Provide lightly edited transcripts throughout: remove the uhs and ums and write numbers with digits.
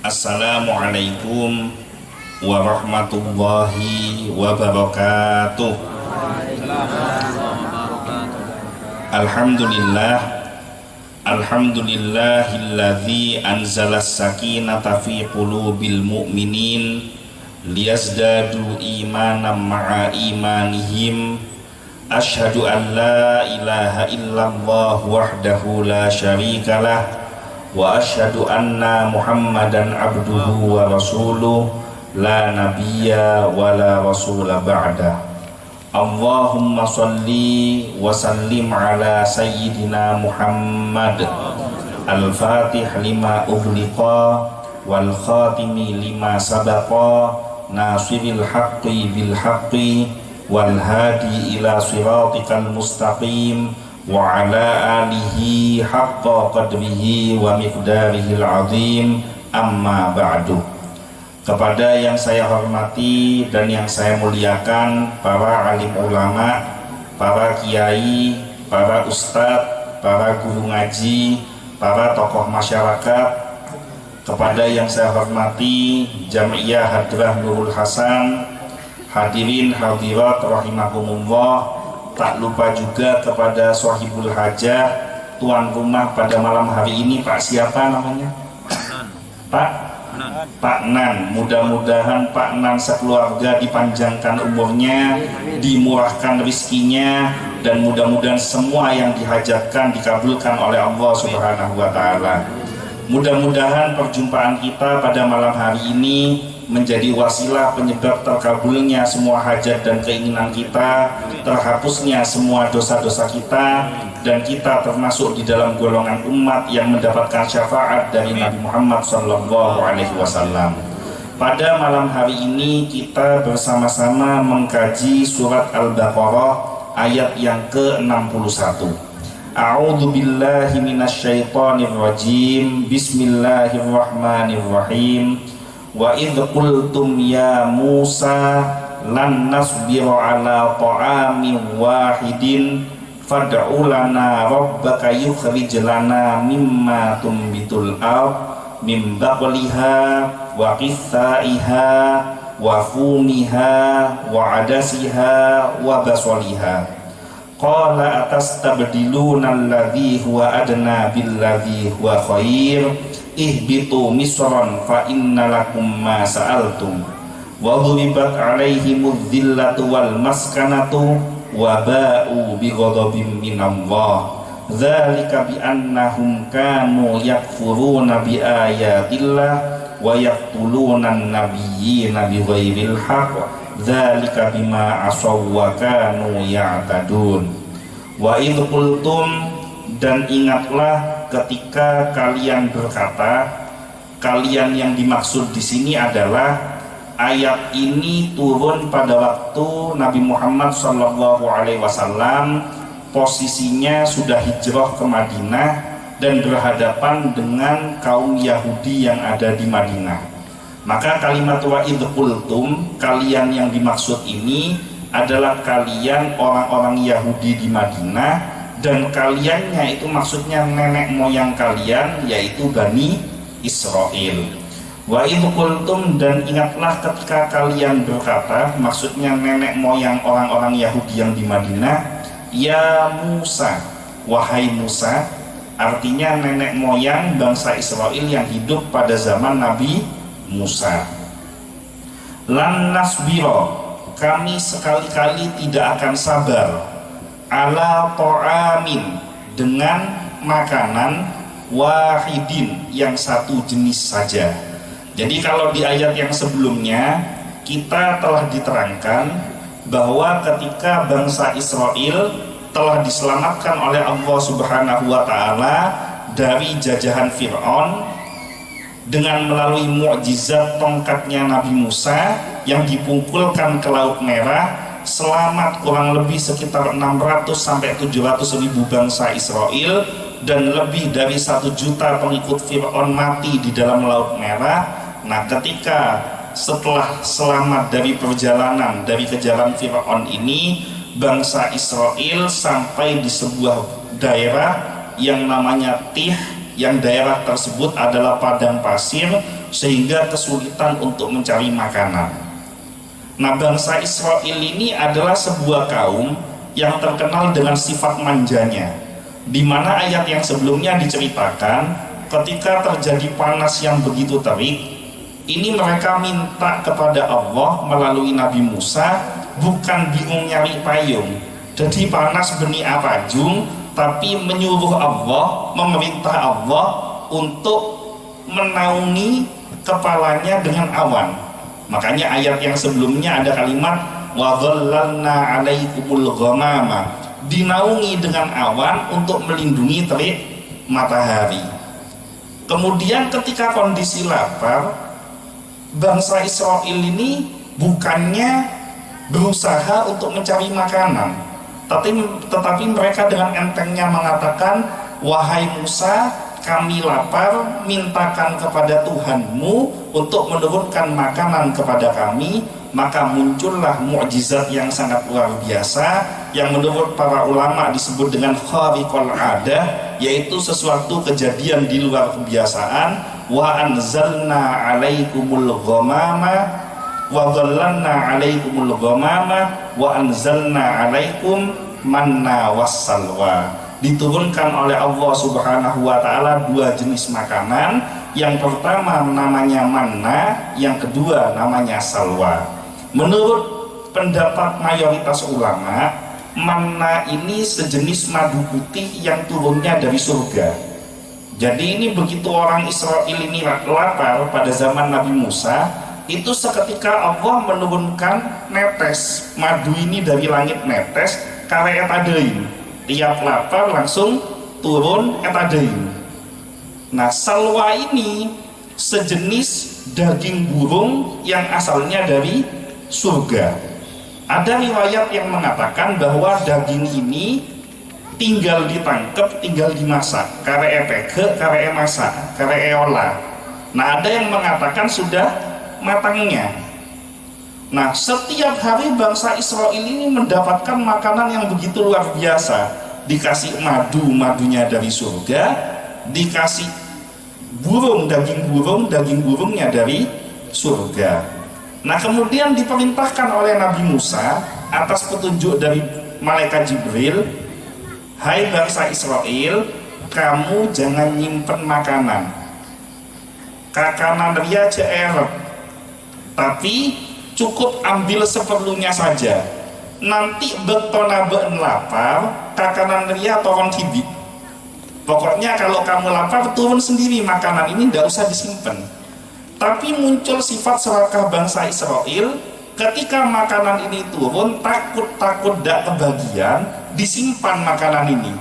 Assalamualaikum warahmatullahi wabarakatuh. Alhamdulillahilladzi anzalas sakinata fi qulubil mu'minin liyazdadu imanan ma'a imanihim. Asyhadu an la ilaha illallah wahdahu la syarikalah wa asyhadu anna Muhammadan abduhu wa rasuluh la nabiyya wa la rasula ba'dah. Allahumma salli wa sallim ala sayyidina Muhammad al-fatih lima ughliqa wal khatimi lima sabaqa nasiril haqqi bil haqqi wal hadi ila siratikal mustaqim wa ala alihi haqqa qadrihi wa miqdarihil azim, amma ba'du. Kepada yang saya hormati dan yang saya muliakan, para alim ulama, para kiai, para ustadz, para guru ngaji, para tokoh masyarakat, kepada yang saya hormati Jami'iyah Hadrah Nurul Hasan, hadirin hadirat rahimakumullah. Tak lupa juga kepada Sohibul Hajah, tuan rumah pada malam hari ini, Pak siapa namanya? Pak Nan. Mudah-mudahan Pak Nan sekeluarga dipanjangkan umurnya, dimurahkan rezekinya, dan mudah-mudahan semua yang dihajatkan dikabulkan oleh Allah Subhanahu wa Ta'ala. Mudah-mudahan perjumpaan kita pada malam hari ini menjadi wasilah penyebab terkabulnya semua hajat dan keinginan kita, terhapusnya semua dosa-dosa kita, dan kita termasuk di dalam golongan umat yang mendapatkan syafaat dari Nabi Muhammad SAW. Pada malam hari ini kita bersama-sama mengkaji surat Al-Baqarah ayat yang ke-61. A'udzu billahi minasyaitonir rajim. Bismillahirrahmanirrahim. Wa idh qultum ya Musa lan nasbiru ala ta'amin wahidin fad'u lana rabbaka yukhrij lana mimma tumbitul ard min baqliha wa qithaiha wa fumiha wa adasiha wa basaliha. Qala atastabdiluna alladhi huwa adna billadhi huwa khair ihbitu misran fa inna lakum ma sa'altum wa dhuribat alaihimudz dhillatu wal maskanatu wa ba'u bighadabin minallah dzalika bi annahum kanu yakfuruna bi ayatillah wa yaqtuluna an-nabiyyina bighairil haqq dzalika bima asaw wa kanu ya'tadun. Wa idh qultum, dan ingatlah ketika kalian berkata. Kalian yang dimaksud di sini adalah ayat ini turun pada waktu Nabi Muhammad SAW posisinya sudah hijrah ke Madinah dan berhadapan dengan kaum Yahudi yang ada di Madinah. Maka kalimat wa idh qultum, kalian yang dimaksud ini adalah kalian orang-orang Yahudi di Madinah, dan kaliannya itu maksudnya nenek moyang kalian, yaitu Bani Israel. Wa idh qultum, dan ingatlah ketika kalian berkata, maksudnya nenek moyang orang-orang Yahudi yang di Madinah, ya Musa, wahai Musa, artinya nenek moyang bangsa Israel yang hidup pada zaman Nabi Musa. Lan nasbiro, kami sekali-kali tidak akan sabar, ala ta'amin, dengan makanan, wahidin, yang satu jenis saja. Jadi kalau di ayat yang sebelumnya kita telah diterangkan bahwa ketika bangsa Israel telah diselamatkan oleh Allah Subhanahu wa Ta'ala dari jajahan Fir'aun dengan melalui mukjizat tongkatnya Nabi Musa yang dipungkulkan ke Laut Merah, selamat kurang lebih sekitar 600 sampai 700 ribu bangsa Israel, dan lebih dari 1 juta pengikut Fir'aun mati di dalam Laut Merah. Nah, ketika setelah selamat dari perjalanan dari kejaran Fir'aun ini, bangsa Israel sampai di sebuah daerah yang namanya Tih, yang daerah tersebut adalah padang pasir sehingga kesulitan untuk mencari makanan. Nah, bangsa Israel ini adalah sebuah kaum yang terkenal dengan sifat manjanya, di mana ayat yang sebelumnya diceritakan ketika terjadi panas yang begitu terik, ini mereka minta kepada Allah melalui Nabi Musa, bukan bingung nyari payung, jadi panas beni apajung, tapi menyuruh Allah, memerintah Allah untuk menaungi kepalanya dengan awan. Makanya ayat yang sebelumnya ada kalimat wa dhallalna 'alaikumul ghamama, dinaungi dengan awan untuk melindungi terik matahari. Kemudian ketika kondisi lapar, bangsa Israel ini bukannya berusaha untuk mencari makanan, tetapi mereka dengan entengnya mengatakan, wahai Musa, kami lapar, mintakan kepada Tuhanmu untuk menurunkan makanan kepada kami. Maka muncullah mukjizat yang sangat luar biasa yang menurut para ulama disebut dengan khariqul adah, yaitu sesuatu kejadian di luar kebiasaan. Wa anzalna 'alaikumul ghamama wa dhallalna 'alaikumul ghamama wa anzalna 'alaikum manna wassalwa. Diturunkan oleh Allah Subhanahu wa taala dua jenis makanan. Yang pertama namanya manna, yang kedua namanya salwa. Menurut pendapat mayoritas ulama, manna ini sejenis madu putih yang turunnya dari surga. Jadi ini begitu orang Israel ini lapar pada zaman Nabi Musa, itu seketika Allah menurunkan netes madu ini dari langit, netes kare etadein. Tiap lapar langsung turun etadein. Nah, salwa ini sejenis daging burung yang asalnya dari surga. Ada riwayat yang mengatakan bahwa daging ini tinggal ditangkap, tinggal dimasak, kare pege, kare masak, kare olah. Nah, ada yang mengatakan sudah matangnya. Nah, setiap hari bangsa Israel ini mendapatkan makanan yang begitu luar biasa. Dikasih madunya dari surga, dikasih daging burungnya dari surga. Nah, kemudian diperintahkan oleh Nabi Musa atas petunjuk dari malaikat Jibril, hai bangsa Israel, kamu jangan nyimpen makanan, kakanan ria ceeret, tapi cukup ambil seperlunya saja. Nanti betona ben lapar, kakanan ria toron kibit. Pokoknya kalau kamu lapar, turun sendiri makanan ini, tidak usah disimpan. Tapi muncul sifat serakah bangsa Israel, ketika makanan ini turun, takut tidak kebagian, disimpan makanan ini.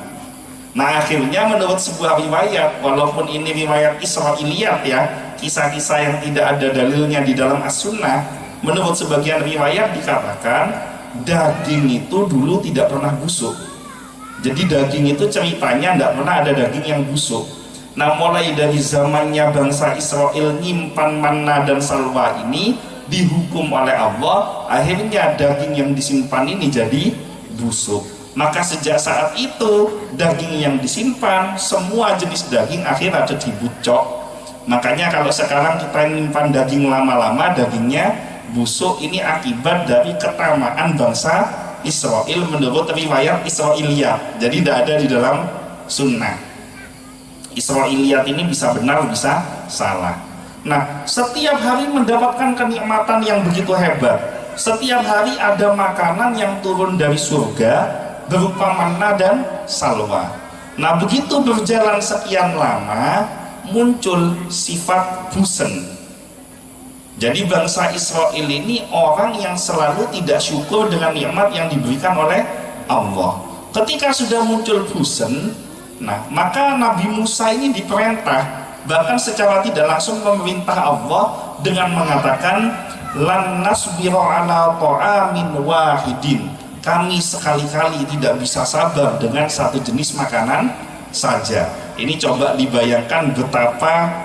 Nah, akhirnya menurut sebuah riwayat, walaupun ini riwayat Israiliyat ya, kisah-kisah yang tidak ada dalilnya di dalam As-Sunnah, menurut sebagian riwayat dikatakan daging itu dulu tidak pernah busuk. Jadi daging itu ceritanya tidak pernah ada daging yang busuk. Nah, mulai dari zamannya bangsa Israel nyimpan manna dan salwa ini dihukum oleh Allah, akhirnya daging yang disimpan ini jadi busuk. Maka sejak saat itu daging yang disimpan, semua jenis daging akhirnya ada dibucok. Makanya kalau sekarang kita nyimpan daging lama-lama, dagingnya busuk. Ini akibat dari ketamaan bangsa Israel menurut riwayat Israiliyat. Jadi tidak ada di dalam sunnah. Israiliyat ini bisa benar, bisa salah. Nah, setiap hari mendapatkan kenikmatan yang begitu hebat. Setiap hari ada makanan yang turun dari surga berupa manna dan salwa. Nah, begitu berjalan sekian lama, muncul sifat bosan. Jadi bangsa Israel ini orang yang selalu tidak syukur dengan nikmat yang diberikan oleh Allah. Ketika sudah muncul bosan, nah, maka Nabi Musa ini diperintah, bahkan secara tidak langsung memerintah Allah dengan mengatakan lan nasbiru ala ta'amin wahidin. Kami sekali-kali tidak bisa sabar dengan satu jenis makanan saja. Ini coba dibayangkan betapa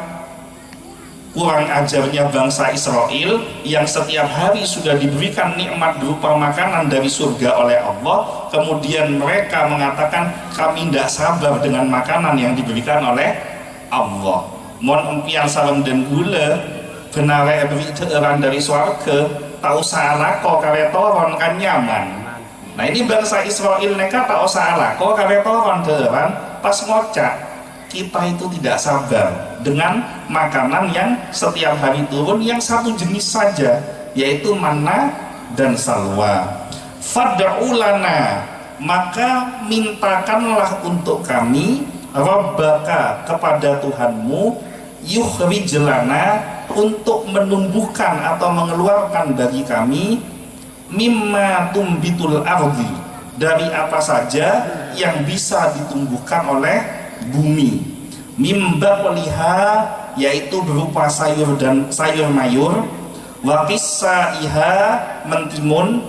kurang ajarnya bangsa Israel yang setiap hari sudah diberikan nikmat berupa makanan dari surga oleh Allah, kemudian mereka mengatakan kami tidak sabar dengan makanan yang diberikan oleh Allah. Mon empian salam dan gula benare orang dari swarga tak usah alako karetoron kan nyaman. Nah ini bangsa Israel mereka tak usah alako karetoron deran pas ngocak. Kita itu tidak sabar dengan makanan yang setiap hari turun yang satu jenis saja, yaitu manna dan salwa. Fad'u lana, maka mintakanlah untuk kami Rabbaka, kepada Tuhanmu, yukhrij lana, untuk menumbuhkan atau mengeluarkan bagi kami mimma tumbitul ardi, dari apa saja yang bisa ditumbuhkan oleh bumi. Mimba poliha, yaitu berupa sayur dan sayur mayur. Wa qissaiha, mentimun.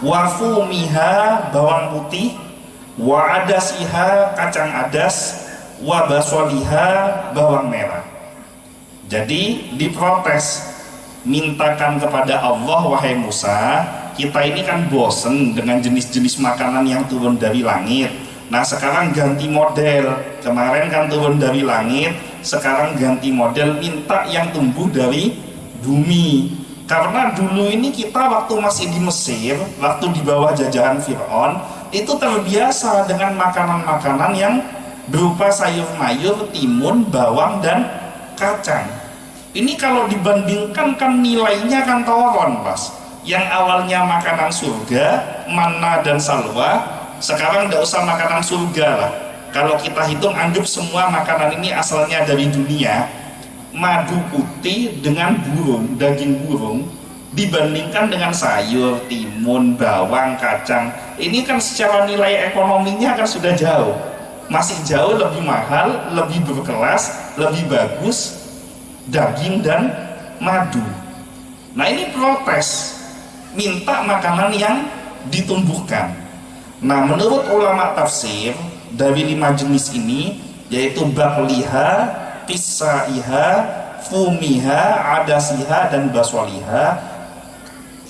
Wa fumiha, bawang putih. Wa adasiha, kacang adas. Wa basoliha, bawang merah. Jadi diprotes, mintakan kepada Allah, wahai Musa, kita ini kan bosen dengan jenis-jenis makanan yang turun dari langit. Nah sekarang ganti model, kemarin kan turun dari langit, sekarang ganti model, minta yang tumbuh dari bumi. Karena dulu ini kita waktu masih di Mesir, waktu di bawah jajahan Fir'aun, itu terbiasa dengan makanan-makanan yang berupa sayur mayur, timun, bawang, dan kacang. Ini kalau dibandingkan kan nilainya kan turun, Mas. Yang awalnya makanan surga, manna dan salwa, sekarang tidak usah makanan surga lah. Kalau kita hitung, anggap semua makanan ini asalnya dari dunia. Madu putih dengan burung, daging burung, dibandingkan dengan sayur, timun, bawang, kacang, ini kan secara nilai ekonominya kan sudah jauh, masih jauh lebih mahal, lebih berkelas, lebih bagus daging dan madu. Nah ini protes, minta makanan yang ditumbuhkan. Nah menurut ulama tafsir, dari 5 jenis ini, yaitu bakliha, qissaiha, fumiha, adasiha, dan baswaliha,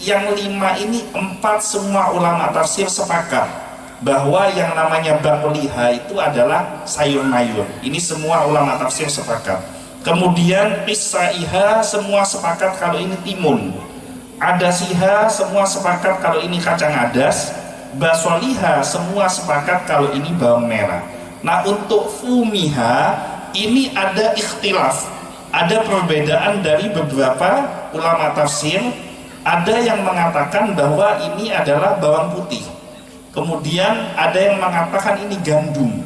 yang 5 ini 4 semua ulama tafsir sepakat bahwa yang namanya bakliha itu adalah sayur mayur. Ini semua ulama tafsir sepakat. Kemudian qissaiha semua sepakat kalau ini timun. Adasiha semua sepakat kalau ini kacang adas. Baswaliha semua sepakat kalau ini bawang merah. Nah untuk fumiha ini ada ikhtilaf, ada perbedaan dari beberapa ulama tafsir. Ada yang mengatakan bahwa ini adalah bawang putih, kemudian ada yang mengatakan ini gandum,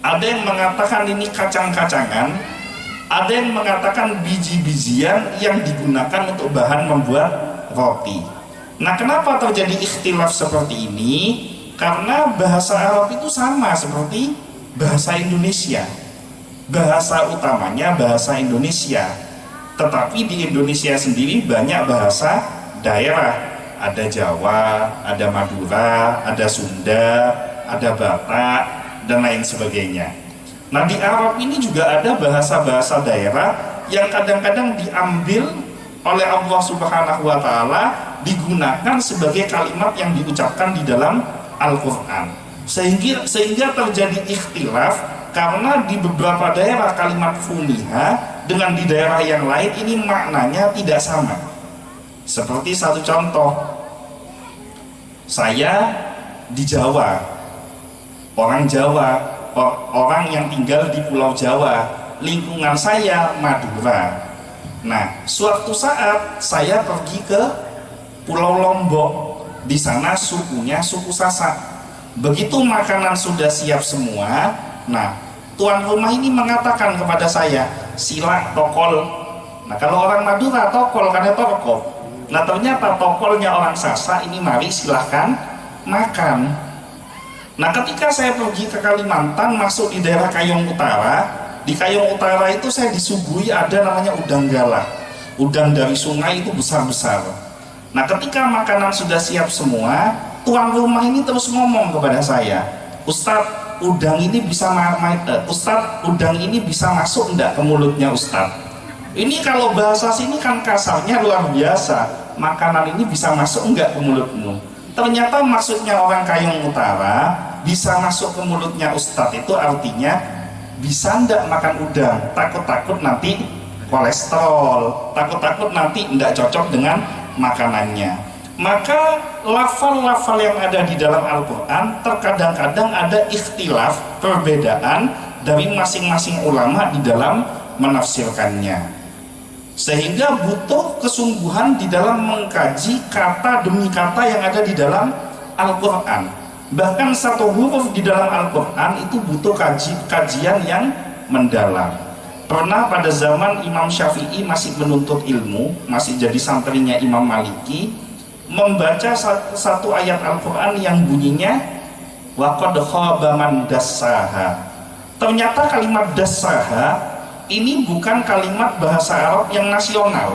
ada yang mengatakan ini kacang-kacangan, ada yang mengatakan biji-bijian yang digunakan untuk bahan membuat roti. Nah kenapa terjadi ikhtilaf seperti ini? Karena bahasa Arab itu sama seperti bahasa Indonesia, bahasa utamanya bahasa Indonesia, tetapi di Indonesia sendiri banyak bahasa daerah, ada Jawa, ada Madura, ada Sunda, ada Batak, dan lain sebagainya. Nah di Arab ini juga ada bahasa-bahasa daerah yang kadang-kadang diambil oleh Allah Subhanahu wa Ta'ala, digunakan sebagai kalimat yang diucapkan di dalam Al-Quran, sehingga terjadi ikhtilaf karena di beberapa daerah kalimat fumiha dengan di daerah yang lain ini maknanya tidak sama. Seperti satu contoh, saya di Jawa, orang Jawa, orang yang tinggal di Pulau Jawa, lingkungan saya Madura. Nah, suatu saat saya pergi ke Pulau Lombok, di sana sukunya suku Sasak. Begitu makanan sudah siap semua, nah tuan rumah ini mengatakan kepada saya, sila tokol. Nah kalau orang Madura tokol karena tokol. Nah ternyata tokolnya orang Sasak ini, mari silahkan makan. Nah ketika saya pergi ke Kalimantan, masuk di daerah Kayong Utara, di Kayong Utara itu saya disuguhi ada namanya udang galah, udang dari sungai itu besar-besar. Nah ketika makanan sudah siap semua, tuan rumah ini terus ngomong kepada saya, Ustadz, udang ini bisa udang ini bisa masuk enggak ke mulutnya Ustadz? Ini kalau bahasa sini kan kasarnya luar biasa, makanan ini bisa masuk enggak ke mulutmu? Ternyata maksudnya orang Kayong Utara bisa masuk ke mulutnya Ustadz itu artinya bisa ndak makan udang, takut-takut nanti kolesterol, takut-takut nanti ndak cocok dengan makanannya. Maka lafal-lafal yang ada di dalam Al-Quran terkadang-kadang ada ikhtilaf, perbedaan dari masing-masing ulama di dalam menafsirkannya, sehingga butuh kesungguhan di dalam mengkaji kata demi kata yang ada di dalam Al-Quran. Bahkan satu huruf di dalam Al-Quran itu butuh kajian yang mendalam. Pernah pada zaman Imam Syafi'i masih menuntut ilmu, masih jadi santrinya Imam Maliki, membaca satu ayat Al-Quran yang bunyinya waqad khaba man dassaha. Ternyata kalimat dassaha ini bukan kalimat bahasa Arab yang nasional,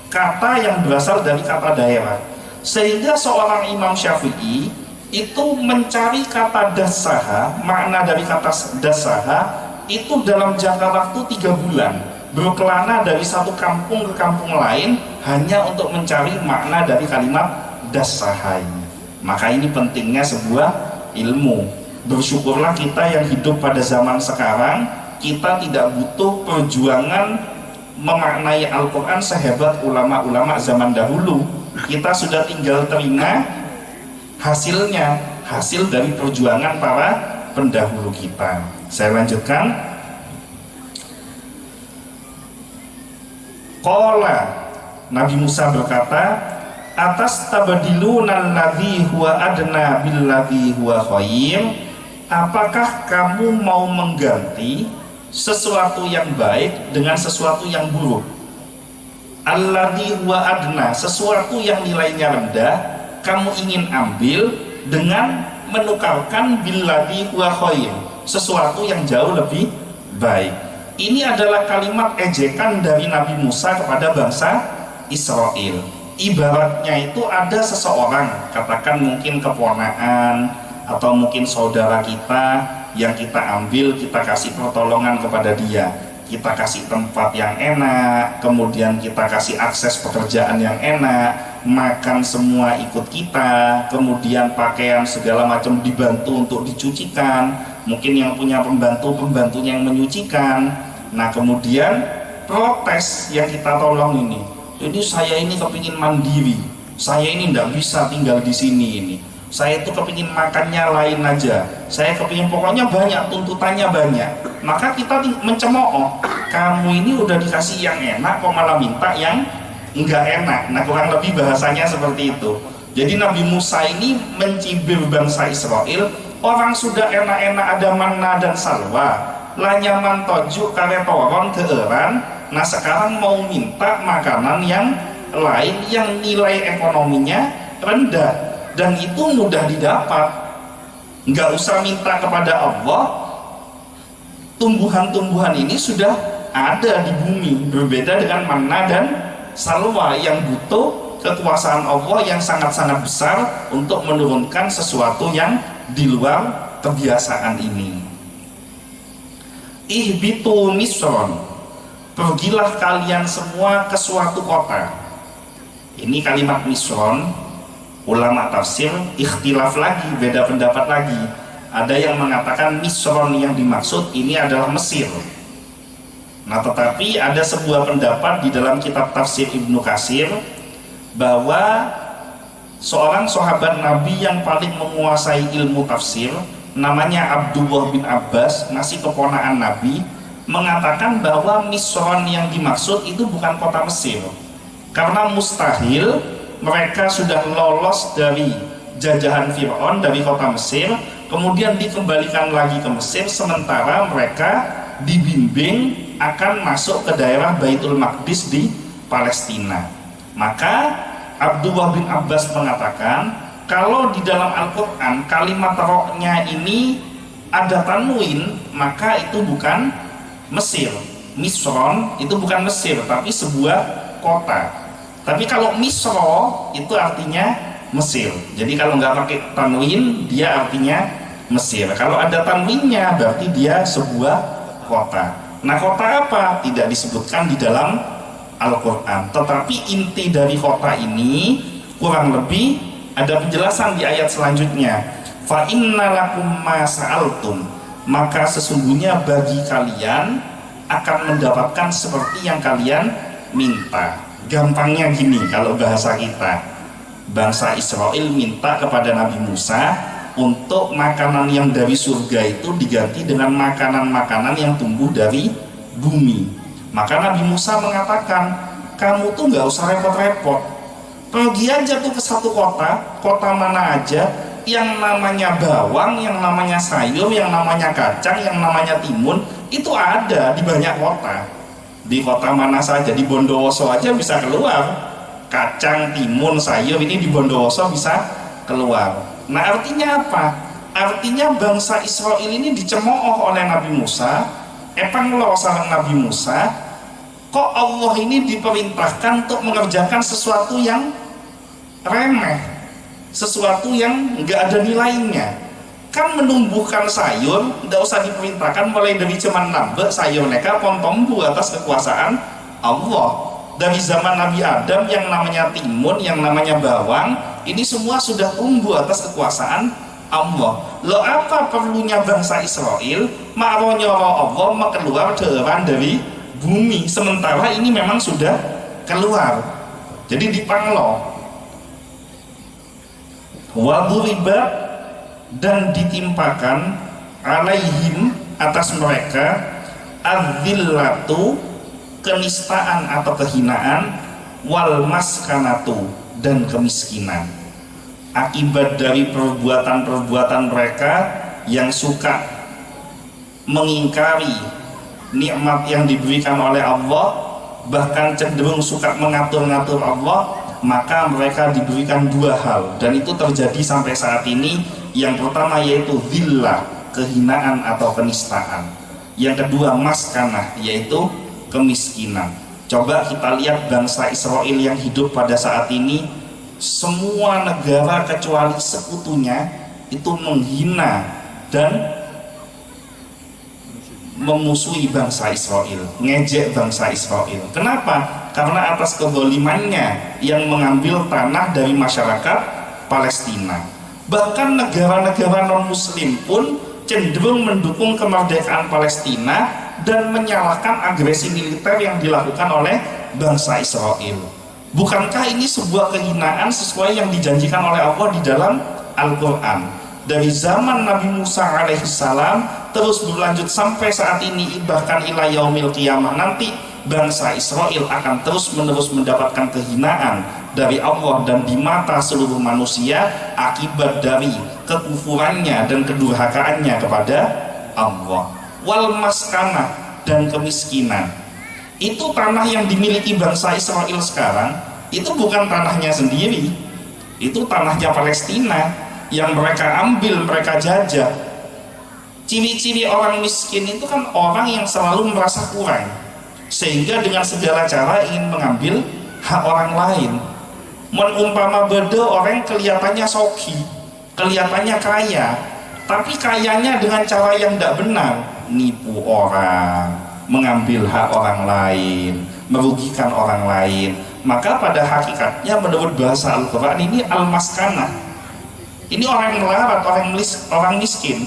kata yang berasal dari kata daerah, sehingga seorang Imam Syafi'i itu mencari kata dassaha, makna dari kata dassaha itu dalam jangka waktu 3 bulan, berkelana dari satu kampung ke kampung lain hanya untuk mencari makna dari kalimat dassaha ini. Maka ini pentingnya sebuah ilmu. Bersyukurlah kita yang hidup pada zaman sekarang, kita tidak butuh perjuangan memaknai Al-Quran sehebat ulama-ulama zaman dahulu. Kita sudah tinggal terima hasilnya, hasil dari perjuangan para pendahulu kita. Saya lanjutkan. Qala, Nabi Musa berkata, atas tabadiluna alladhi huwa adna billadhi huwa khair. Apakah kamu mau mengganti sesuatu yang baik dengan sesuatu yang buruk? Alladhi huwa adna, sesuatu yang nilainya rendah kamu ingin ambil dengan menukarkan billadhi huwa khair, sesuatu yang jauh lebih baik. Ini adalah kalimat ejekan dari Nabi Musa kepada bangsa Israel. Ibaratnya itu ada seseorang, katakan mungkin keponakan atau mungkin saudara kita yang kita ambil, kita kasih pertolongan kepada dia, kita kasih tempat yang enak, kemudian kita kasih akses pekerjaan yang enak, makan semua ikut kita, kemudian pakaian segala macam dibantu untuk dicucikan, mungkin yang punya pembantunya yang menyucikan. Nah kemudian protes yang kita tolong ini saya ini kepingin mandiri, saya ini tidak bisa tinggal di sini ini, saya itu kepingin makannya lain aja, saya kepingin pokoknya banyak, tuntutannya banyak. Maka kita mencemooh, kamu ini udah dikasih yang enak kok malah minta yang enggak enak. Nah kurang lebih bahasanya seperti itu. Jadi Nabi Musa ini mencibir bangsa Israel, orang sudah enak-enak ada manna dan salwa, lanyaman tojuk kare toron keeran. Nah sekarang mau minta makanan yang lain yang nilai ekonominya rendah, dan itu mudah didapat, nggak usah minta kepada Allah. Tumbuhan-tumbuhan ini sudah ada di bumi, berbeda dengan manna dan salwa yang butuh kekuasaan Allah yang sangat-sangat besar untuk menurunkan sesuatu yang di luar kebiasaan ini. Ihbitu misron, pergilah kalian semua ke suatu kota. Ini kalimat misron, ulama tafsir ikhtilaf lagi, beda pendapat lagi. Ada yang mengatakan misron yang dimaksud ini adalah Mesir. Nah tetapi ada sebuah pendapat di dalam kitab tafsir Ibnu Katsir bahwa seorang sahabat Nabi yang paling menguasai ilmu tafsir, namanya Abdullah bin Abbas, masih keponakan Nabi, mengatakan bahwa Misron yang dimaksud itu bukan kota Mesir, karena mustahil mereka sudah lolos dari jajahan Fir'aun dari kota Mesir kemudian dikembalikan lagi ke Mesir, sementara mereka dibimbing akan masuk ke daerah Baitul Maqdis di Palestina. Maka Abdullah bin Abbas mengatakan kalau di dalam Al-Quran kalimat rohnya ini ada tanwin, maka itu bukan Mesir. Misron itu bukan Mesir tapi sebuah kota. Tapi kalau Misro itu artinya Mesir. Jadi kalau nggak pakai tanwin dia artinya Mesir. Kalau ada tanwinnya berarti dia sebuah kota. Nah kota apa? Tidak disebutkan di dalam Al-Quran. Tetapi inti dari kota ini kurang lebih ada penjelasan di ayat selanjutnya. Fa inna lakum ma sa'altum, maka sesungguhnya bagi kalian akan mendapatkan seperti yang kalian minta. Gampangnya gini, kalau bahasa kita, bangsa Israel minta kepada Nabi Musa untuk makanan yang dari surga itu diganti dengan makanan-makanan yang tumbuh dari bumi. Maka Nabi Musa mengatakan, kamu tuh nggak usah repot-repot, pergi aja tuh ke satu kota mana aja, yang namanya bawang, yang namanya sayur, yang namanya kacang, yang namanya timun, itu ada di banyak kota. Di kota mana saja, di Bondowoso aja bisa keluar kacang, timun, sayur, ini di Bondowoso bisa keluar. Nah, artinya apa? Artinya bangsa Israel ini dicemooh oleh Nabi Musa, epanglo sareng Nabi Musa, kok Allah ini diperintahkan untuk mengerjakan sesuatu yang remeh, sesuatu yang nggak ada nilainya. Kan menumbuhkan sayur nggak usah diperintahkan, mulai dari cuman nambah sayur neka pontombu atas kekuasaan Allah. Dari zaman Nabi Adam yang namanya timun, yang namanya bawang, ini semua sudah tumbuh atas kekuasaan Allah. Lo apa perlunya bangsa Israel ma'ronyoro Allah keluar dari bumi, sementara ini memang sudah keluar. Jadi dipanglo waduribat, dan ditimpakan alaihim atas mereka adzillatu, kenistaan atau kehinaan, wal maskanatu, dan kemiskinan, akibat dari perbuatan-perbuatan mereka yang suka mengingkari nikmat yang diberikan oleh Allah, bahkan cenderung suka mengatur-ngatur Allah. Maka mereka diberikan dua hal, dan itu terjadi sampai saat ini. Yang pertama yaitu dhillah, kehinaan atau kenistaan. Yang kedua maskanah, yaitu kemiskinan. Coba kita lihat bangsa Israel yang hidup pada saat ini, semua negara kecuali sekutunya itu menghina dan memusuhi bangsa Israel, ngejek bangsa Israel. Kenapa? Karena atas kezalimannya yang mengambil tanah dari masyarakat Palestina. Bahkan negara-negara non-muslim pun cenderung mendukung kemerdekaan Palestina dan menyalahkan agresi militer yang dilakukan oleh bangsa Israel. Bukankah ini sebuah kehinaan sesuai yang dijanjikan oleh Allah di dalam Al-Quran? Dari zaman Nabi Musa alaihissalam terus berlanjut sampai saat ini, bahkan ila yaumil qiyamah nanti, bangsa Israel akan terus menerus mendapatkan kehinaan dari Allah dan di mata seluruh manusia akibat dari kekufurannya dan kedurhakaannya kepada Allah. Wal maskanah, dan kemiskinan. Itu tanah yang dimiliki bangsa Israel sekarang, itu bukan tanahnya sendiri, itu tanahnya Palestina yang mereka ambil, mereka jajah. Ciri-ciri orang miskin itu kan orang yang selalu merasa kurang, sehingga dengan segala cara ingin mengambil hak orang lain. Menumpama beda orang kelihatannya soki, kelihatannya kaya, tapi kayanya dengan cara yang tidak benar, nipu orang, mengambil hak orang lain, merugikan orang lain. Maka pada hakikatnya menurut bahasa Al-Quran ini al-maskanah. Ini orang melarat, orang miskin.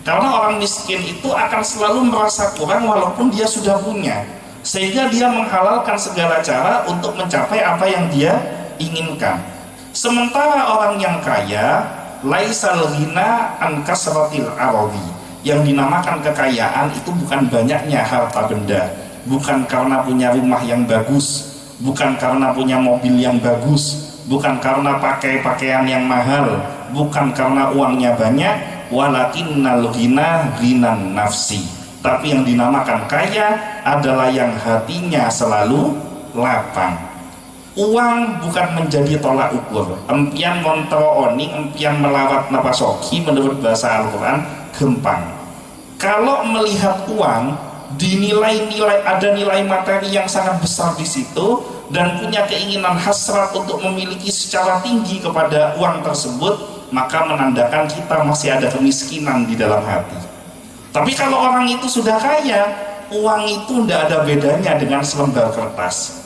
Karena orang miskin itu akan selalu merasa kurang walaupun dia sudah punya, sehingga dia menghalalkan segala cara untuk mencapai apa yang dia inginkan. Sementara orang yang kaya, laisal ghina an kasratil aradi, yang dinamakan kekayaan itu bukan banyaknya harta benda, bukan karena punya rumah yang bagus, bukan karena punya mobil yang bagus, bukan karena pakai pakaian yang mahal, bukan karena uangnya banyak, walakinnal ghina ghinan nafsi. Tapi yang dinamakan kaya adalah yang hatinya selalu lapang. Uang bukan menjadi tolak ukur. Empian kontro oning, empian melawat napasoki menurut bahasa Al-Quran gempang. Kalau melihat uang, dinilai-nilai, ada nilai materi yang sangat besar di situ, dan punya keinginan hasrat untuk memiliki secara tinggi kepada uang tersebut, maka menandakan kita masih ada kemiskinan di dalam hati. Tapi kalau orang itu sudah kaya, uang itu tidak ada bedanya dengan selembar kertas.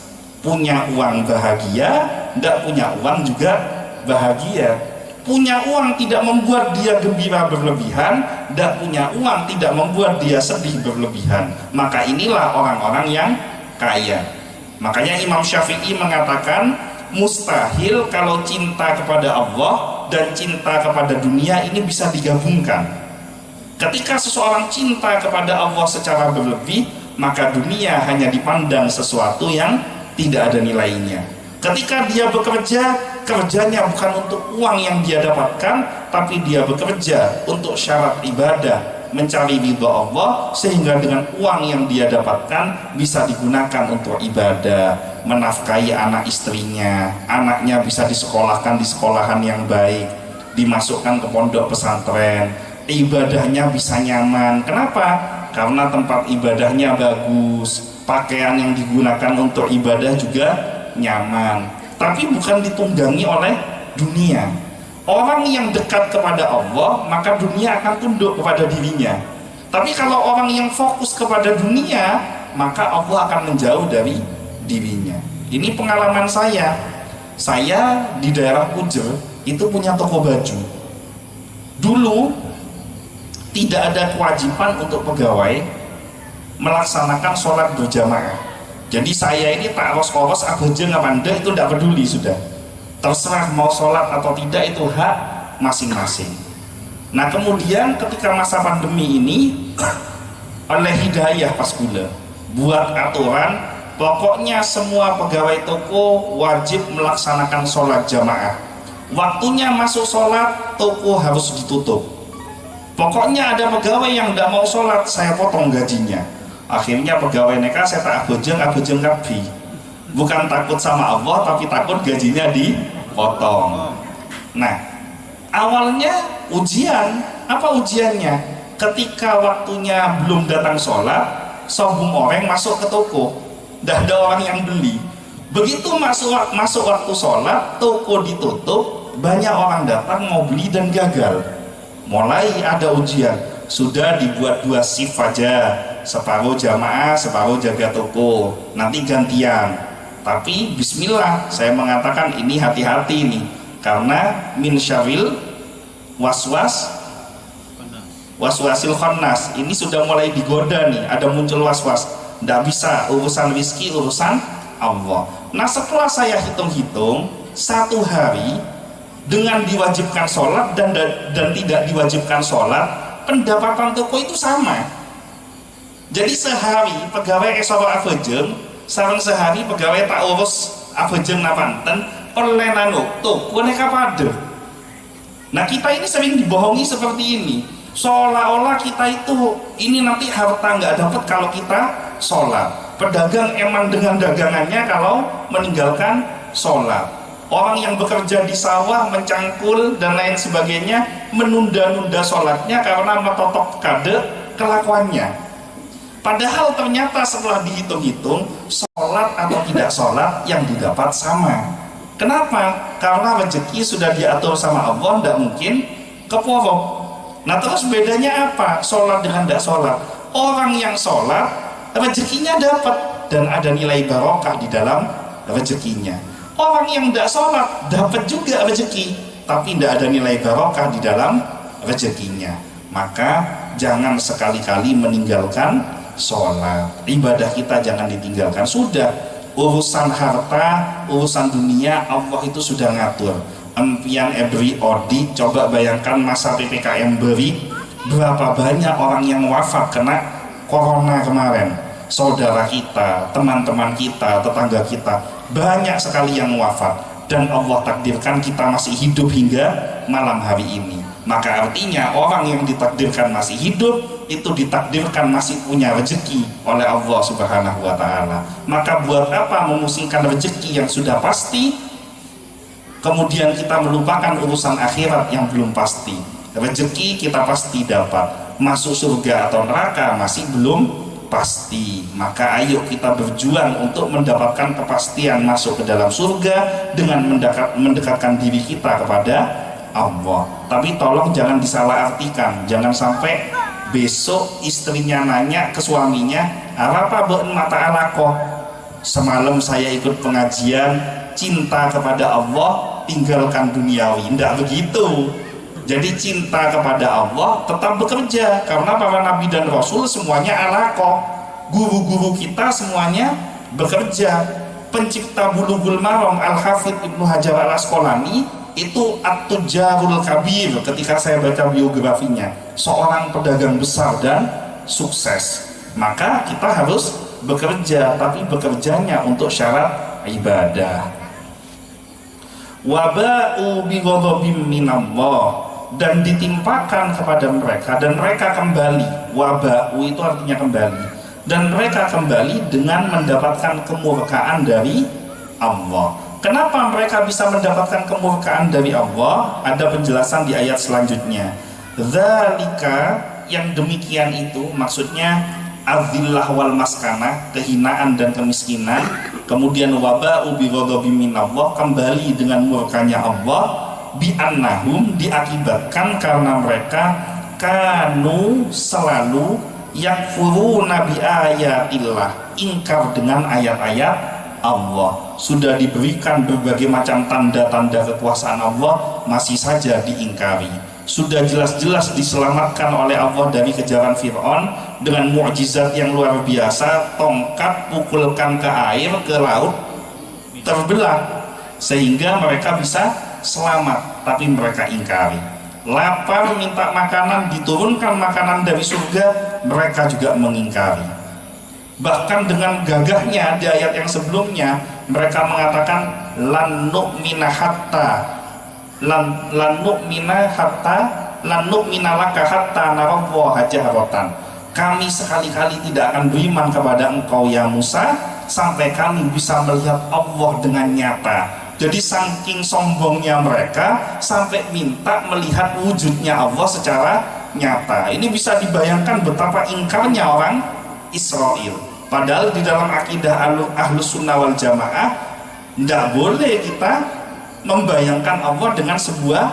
Punya uang bahagia, tidak punya uang juga bahagia. Punya uang tidak membuat dia gembira berlebihan, dan punya uang tidak membuat dia sedih berlebihan. Maka inilah orang-orang yang kaya. Makanya Imam Syafi'i mengatakan mustahil kalau cinta kepada Allah dan cinta kepada dunia ini bisa digabungkan. Ketika seseorang cinta kepada Allah secara berlebih, maka dunia hanya dipandang sesuatu yang tidak ada nilainya. Ketika dia bekerja, kerjanya bukan untuk uang yang dia dapatkan, tapi dia bekerja untuk syarat ibadah, mencari ridha Allah, sehingga dengan uang yang dia dapatkan bisa digunakan untuk ibadah, menafkahi anak istrinya, anaknya bisa disekolahkan di sekolahan yang baik, dimasukkan ke pondok pesantren, ibadahnya bisa nyaman. Kenapa? Karena tempat ibadahnya bagus, pakaian yang digunakan untuk ibadah juga nyaman, tapi bukan ditunggangi oleh dunia. Orang yang dekat kepada Allah, maka dunia akan tunduk kepada dirinya. Tapi kalau orang yang fokus kepada dunia, maka Allah akan menjauh dari dirinya. Ini pengalaman saya. Saya di daerah Pujer itu punya toko baju. Dulu tidak ada kewajiban untuk pegawai melaksanakan sholat berjamaah. Jadi saya ini tak ros-ros abajeng amanda itu tidak peduli, sudah terserah mau sholat atau tidak, itu hak masing-masing. Nah kemudian ketika masa pandemi ini oleh hidayah pas gula buat aturan, pokoknya semua pegawai toko wajib melaksanakan sholat jamaah. Waktunya masuk sholat, toko harus ditutup. Pokoknya ada pegawai yang tidak mau sholat, saya potong gajinya. Akhirnya pegawai neka saya tak abojeng kabi. Bukan takut sama Allah, tapi takut gajinya dipotong. Nah, awalnya ujian. Apa ujiannya? Ketika waktunya belum datang sholat, sobung orang masuk ke toko, dah ada orang yang beli. Begitu masuk waktu sholat, toko ditutup, banyak orang datang mau beli dan gagal. Mulai ada ujian, sudah dibuat 2 shift aja, separuh jamaah, separuh jaga toko, nanti gantian. Tapi bismillah, saya mengatakan ini hati-hati nih, karena min syarril waswasil khannas, ini sudah mulai digoda nih, ada muncul waswas, tidak bisa, urusan rizki, urusan Allah. Nah setelah saya hitung-hitung, 1 hari dengan diwajibkan sholat dan tidak diwajibkan sholat, pendapatan toko itu sama. Jadi sehari pegawai esok afajeng, sarang sehari pegawai tak urus afajeng napanten oleh nanu toko neka pada. Nah kita ini sering dibohongi seperti ini, seolah-olah kita itu ini nanti harta nggak dapat kalau kita sholat. Pedagang emang dengan dagangannya kalau meninggalkan sholat. Orang yang bekerja di sawah, mencangkul dan lain sebagainya, menunda-nunda sholatnya karena metotok kade kelakuannya. Padahal ternyata setelah dihitung-hitung, sholat atau tidak sholat yang didapat sama. Kenapa? Karena rezeki sudah diatur sama Allah, tidak mungkin keporok. Nah terus bedanya apa? Sholat dengan tidak sholat. Orang yang sholat, rezekinya dapat dan ada nilai barokah di dalam rezekinya. Orang yang tidak sholat dapat juga rezeki, tapi tidak ada nilai barokah di dalam rezekinya. Maka jangan sekali-kali meninggalkan sholat. Ibadah kita jangan ditinggalkan. Sudah urusan harta, urusan dunia, Allah itu sudah ngatur. Empian every odi, coba bayangkan masa PPKM beri, berapa banyak orang yang wafat kena corona kemarin. Saudara kita, teman-teman kita, tetangga kita, banyak sekali yang wafat, dan Allah takdirkan kita masih hidup hingga malam hari ini. Maka artinya orang yang ditakdirkan masih hidup itu ditakdirkan masih punya rezeki oleh Allah Subhanahu wa Ta'ala. Maka buat apa memusingkan rezeki yang sudah pasti, kemudian kita melupakan urusan akhirat yang belum pasti. Rezeki kita pasti dapat, masuk surga atau neraka masih belum pasti. Maka ayo kita berjuang untuk mendapatkan kepastian masuk ke dalam surga dengan mendekatkan diri kita kepada Allah. Tapi tolong jangan disalahartikan, jangan sampai besok istrinya nanya ke suaminya, apa beun mata alakoh, semalam saya ikut pengajian cinta kepada Allah, tinggalkan duniawi. Tidak begitu. Jadi cinta kepada Allah tetap bekerja, karena para nabi dan rasul semuanya alaqah. Guru-guru kita semuanya bekerja. Pencipta Bulughul Maram Al-Hafidh Ibnu Hajar Al-Asqalani itu at-tujarul kabir, ketika saya baca biografinya, seorang pedagang besar dan sukses. Maka kita harus bekerja, tapi bekerjanya untuk syarat ibadah. Waba'u bi ghadabim minallah, dan ditimpakan kepada mereka, dan mereka kembali. Waba'u itu artinya kembali, dan mereka kembali dengan mendapatkan kemurkaan dari Allah. Kenapa mereka bisa mendapatkan kemurkaan dari Allah? Ada penjelasan di ayat selanjutnya. Dzalika, yang demikian itu maksudnya adzillah wal maskanah, kehinaan dan kemiskinan. Kemudian waba'u bi ghadabim minallah, kembali dengan murkanya Allah. Bi annahum, diakibatkan karena mereka kanu selalu yakfuruna bi ayatillah, ingkar dengan ayat-ayat Allah. Sudah diberikan berbagai macam tanda-tanda kekuasaan Allah, masih saja diingkari. Sudah jelas-jelas diselamatkan oleh Allah dari kejaran Fir'aun dengan mukjizat yang luar biasa, tongkat pukulkan ke air, ke laut terbelah, sehingga mereka bisa selamat, tapi mereka ingkari. Lapar minta makanan, diturunkan makanan dari surga, mereka juga mengingkari. Bahkan dengan gagahnya di ayat yang sebelumnya mereka mengatakan lan nu'mina laka hatta narallaha jahratan. Kami sekali-kali tidak akan beriman kepada engkau ya Musa sampai kami bisa melihat Allah dengan nyata. Jadi saking sombongnya mereka sampai minta melihat wujudnya Allah secara nyata. Ini bisa dibayangkan betapa ingkarnya orang Israel. Padahal di dalam akidah Ahlus Sunnah wal Jamaah tidak boleh kita membayangkan Allah dengan sebuah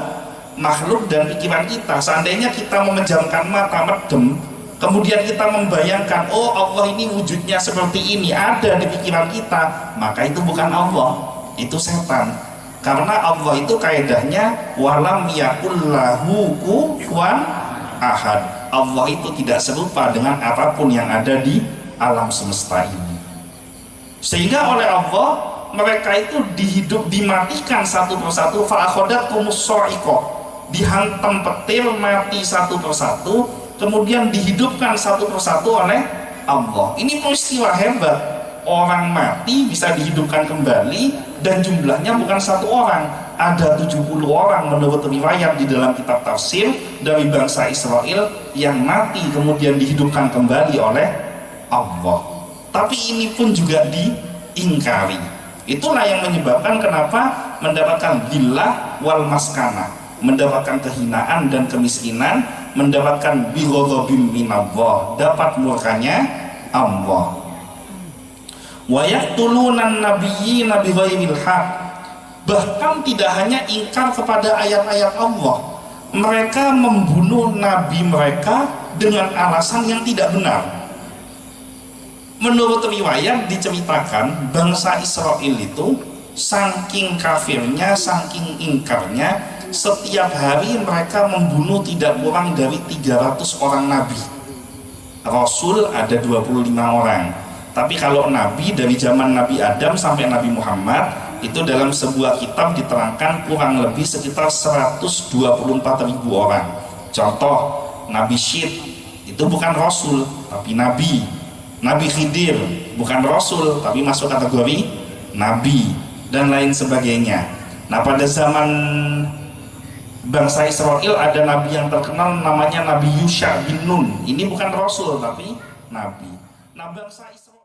makhluk dan pikiran kita. Seandainya kita memejamkan mata medem, kemudian kita membayangkan, oh Allah ini wujudnya seperti ini, ada di pikiran kita, maka itu bukan Allah, itu setan. Karena Allah itu kaidahnya walam yakullahu kufuwan ahad. Allah itu tidak serupa dengan apapun yang ada di alam semesta ini. Sehingga oleh Allah mereka itu dimatikan satu persatu, fa'akhodatkumus so'ikoh, dihantam petir mati satu persatu, kemudian dihidupkan satu persatu oleh Allah. Ini peristiwa hebat. Orang mati bisa dihidupkan kembali, dan jumlahnya bukan satu orang, ada 70 orang menurut riwayat di dalam kitab tafsir dari bangsa Israel yang mati kemudian dihidupkan kembali oleh Allah. Tapi ini pun juga diingkari. Itulah yang menyebabkan kenapa mendapatkan dhillah wal maskana, mendapatkan kehinaan dan kemiskinan, mendapatkan bighadabim minallah, dapat murkanya Allah. Wa yaqtulunan nabiyyina bighairil haq. Bahkan tidak hanya ingkar kepada ayat-ayat Allah, mereka membunuh nabi mereka dengan alasan yang tidak benar. Menurut riwayat diceritakan bangsa Israel itu saking kafirnya, saking ingkarnya, setiap hari mereka membunuh tidak kurang dari 300 orang nabi. Rasul ada 25 orang. Tapi kalau nabi dari zaman Nabi Adam sampai Nabi Muhammad itu dalam sebuah kitab diterangkan kurang lebih sekitar 124.000 orang. Contoh, Nabi Syed itu bukan Rasul tapi nabi. Nabi Khidir bukan Rasul tapi masuk kategori nabi, dan lain sebagainya. Nah, pada zaman bangsa Israel ada nabi yang terkenal namanya Nabi Yusha bin Nun. Ini bukan Rasul tapi nabi. Nah, bangsa Israel